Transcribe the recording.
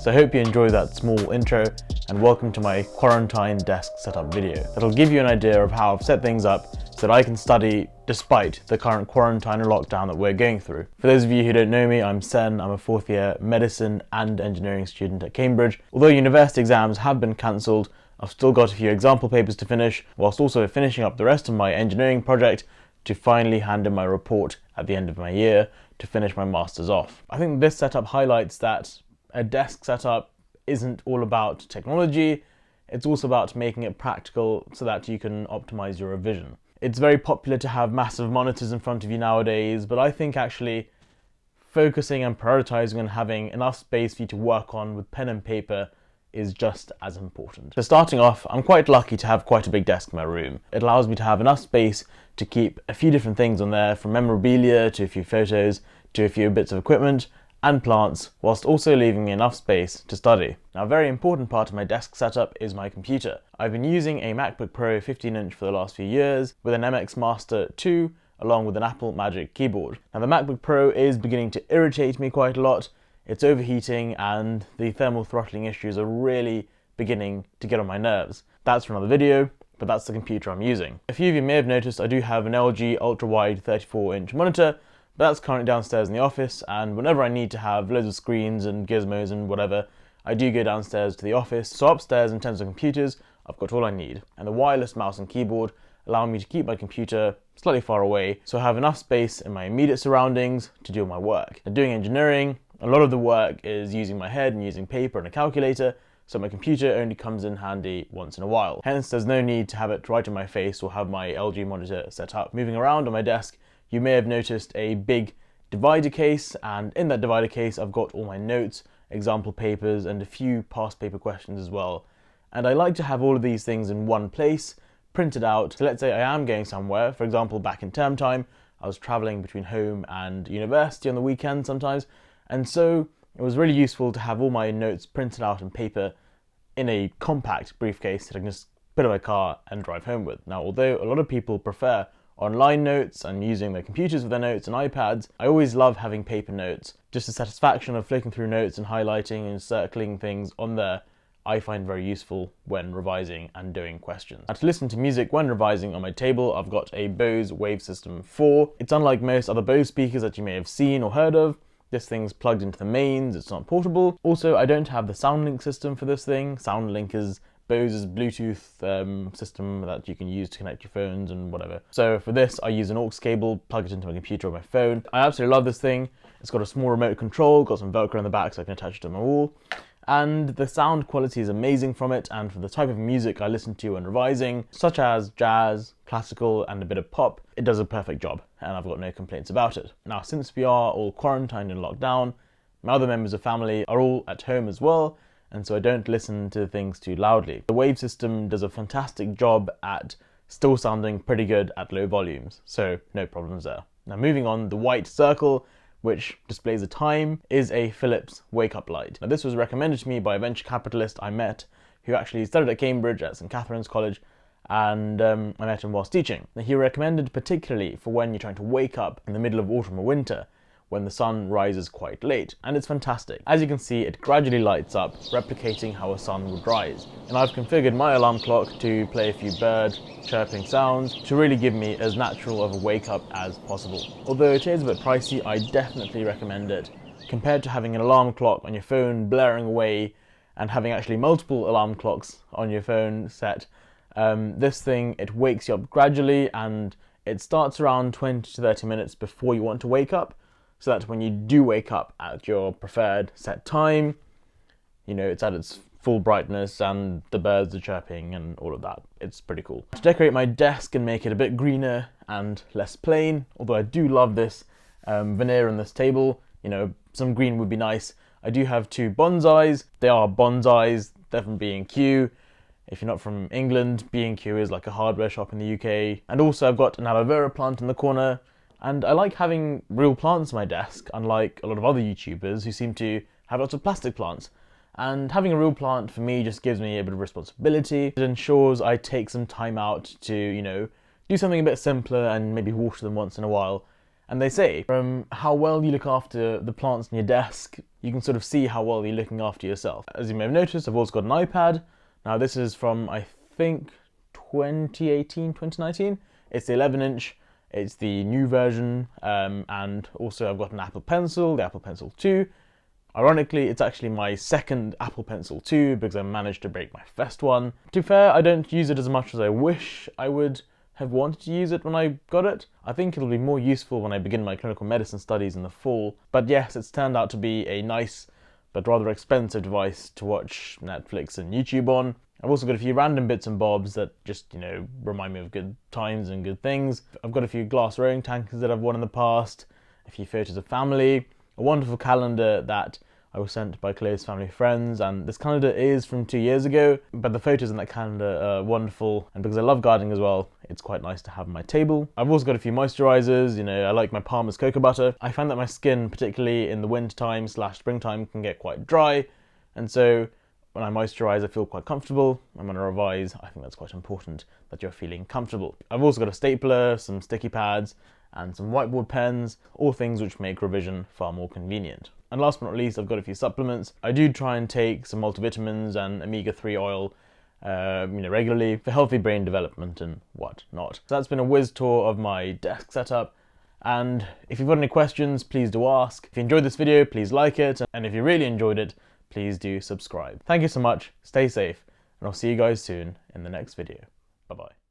So I hope you enjoyed that small intro, and welcome to my quarantine desk setup video. That'll give you an idea of how I've set things up so that I can study despite the current quarantine and lockdown that we're going through. For those of you who don't know me, I'm Sen. I'm a fourth year medicine and engineering student at Cambridge. Although university exams have been cancelled, I've still got a few example papers to finish, whilst also finishing up the rest of my engineering project to finally hand in my report at the end of my year to finish my masters off. I think this setup highlights that a desk setup isn't all about technology, it's also about making it practical so that you can optimize your revision. It's very popular to have massive monitors in front of you nowadays, but I think actually focusing and prioritizing and having enough space for you to work on with pen and paper is just as important. So starting off, I'm quite lucky to have quite a big desk in my room. It allows me to have enough space to keep a few different things on there, from memorabilia to a few photos to a few bits of equipment and plants, whilst also leaving me enough space to study. Now, a very important part of my desk setup is my computer. I've been using a Macbook Pro 15-inch for the last few years with an MX Master 2 along with an Apple Magic keyboard. Now, the MacBook Pro is beginning to irritate me quite a lot. It's overheating and the thermal throttling issues are really beginning to get on my nerves. That's for another video, but that's the computer I'm using. A few of you may have noticed I do have an LG ultra-wide 34-inch monitor, but that's currently downstairs in the office, and whenever I need to have loads of screens and gizmos and whatever, I do go downstairs to the office. So upstairs in terms of computers, I've got all I need, and the wireless mouse and keyboard allow me to keep my computer slightly far away, so I have enough space in my immediate surroundings to do my work. Now, doing engineering, a lot of the work is using my head and using paper and a calculator, so my computer only comes in handy once in a while. Hence, there's no need to have it right in my face or have my LG monitor set up. Moving around on my desk, you may have noticed a big divider case, and in that divider case, I've got all my notes, example papers, and a few past paper questions as well. And I like to have all of these things in one place, printed out. So let's say I am going somewhere, for example, back in term time, I was traveling between home and university on the weekend sometimes, and so it was really useful to have all my notes printed out on paper in a compact briefcase that I can just put in my car and drive home with. Now, although a lot of people prefer online notes and using their computers with their notes and iPads, I always love having paper notes. Just the satisfaction of flicking through notes and highlighting and circling things on there, I find very useful when revising and doing questions. Now, to listen to music when revising on my table, I've got a Bose Wave System 4. It's unlike most other Bose speakers that you may have seen or heard of. This thing's plugged into the mains, it's not portable. Also, I don't have the SoundLink system for this thing. SoundLink is Bose's Bluetooth system that you can use to connect your phones and whatever. So for this, I use an aux cable, plug it into my computer or my phone. I absolutely love this thing. It's got a small remote control, got some Velcro in the back so I can attach it to my wall. And the sound quality is amazing from it, and for the type of music I listen to when revising, such as jazz, classical, and a bit of pop, it does a perfect job, and I've got no complaints about it. Now, since we are all quarantined and locked down, my other members of family are all at home as well, and so I don't listen to things too loudly. The Wave system does a fantastic job at still sounding pretty good at low volumes, so no problems there. Now, moving on, the white circle, which displays the time, is a Philips wake-up light. Now, this was recommended to me by a venture capitalist I met who actually studied at Cambridge at St Catherine's College, and I met him whilst teaching. Now, he recommended particularly for when you're trying to wake up in the middle of autumn or winter, when the sun rises quite late, and it's fantastic. As you can see, it gradually lights up, replicating how a sun would rise. And I've configured my alarm clock to play a few bird chirping sounds to really give me as natural of a wake up as possible. Although it is a bit pricey, I definitely recommend it. Compared to having an alarm clock on your phone blaring away and having actually multiple alarm clocks on your phone set, this thing, it wakes you up gradually, and it starts around 20 to 30 minutes before you want to wake up, so that when you do wake up at your preferred set time, you know, it's at its full brightness and the birds are chirping and all of that. It's pretty cool. To decorate my desk and make it a bit greener and less plain, although I do love this veneer on this table, you know, some green would be nice. I do have two bonsais. They are bonsais, they're from B&Q. If you're not from England, B&Q is like a hardware shop in the UK. And also I've got an Aloe Vera plant in the corner. And I like having real plants on my desk, unlike a lot of other YouTubers who seem to have lots of plastic plants. And having a real plant for me just gives me a bit of responsibility. It ensures I take some time out to, you know, do something a bit simpler and maybe water them once in a while. And they say from how well you look after the plants on your desk, you can sort of see how well you're looking after yourself. As you may have noticed, I've also got an iPad. Now this is from, I think, 2018, 2019. It's the 11-inch. It's the new version, and also I've got an Apple Pencil, the Apple Pencil 2. Ironically, it's actually my second Apple Pencil 2 because I managed to break my first one. To be fair, I don't use it as much as I wish I would have wanted to use it when I got it. I think it'll be more useful when I begin my clinical medicine studies in the fall. But yes, it's turned out to be a nice but rather expensive device to watch Netflix and YouTube on. I've also got a few random bits and bobs that just, remind me of good times and good things. I've got a few glass rowing tankers that I've won in the past, a few photos of family, a wonderful calendar that I was sent by close family friends, and this calendar is from 2 years ago, but the photos in that calendar are wonderful, and because I love gardening as well, it's quite nice to have on my table. I've also got a few moisturizers, I like my Palmer's cocoa butter. I find that my skin, particularly in the winter time / springtime, can get quite dry, and so when I moisturize, I feel quite comfortable, and when I revise, I think that's quite important that you're feeling comfortable. I've also got a stapler, some sticky pads, and some whiteboard pens, all things which make revision far more convenient. And last but not least, I've got a few supplements. I do try and take some multivitamins and omega-3 oil regularly for healthy brain development and whatnot. So that's been a whiz tour of my desk setup. And if you've got any questions, please do ask. If you enjoyed this video, please like it. And if you really enjoyed it, please do subscribe. Thank you so much, stay safe, and I'll see you guys soon in the next video. Bye-bye.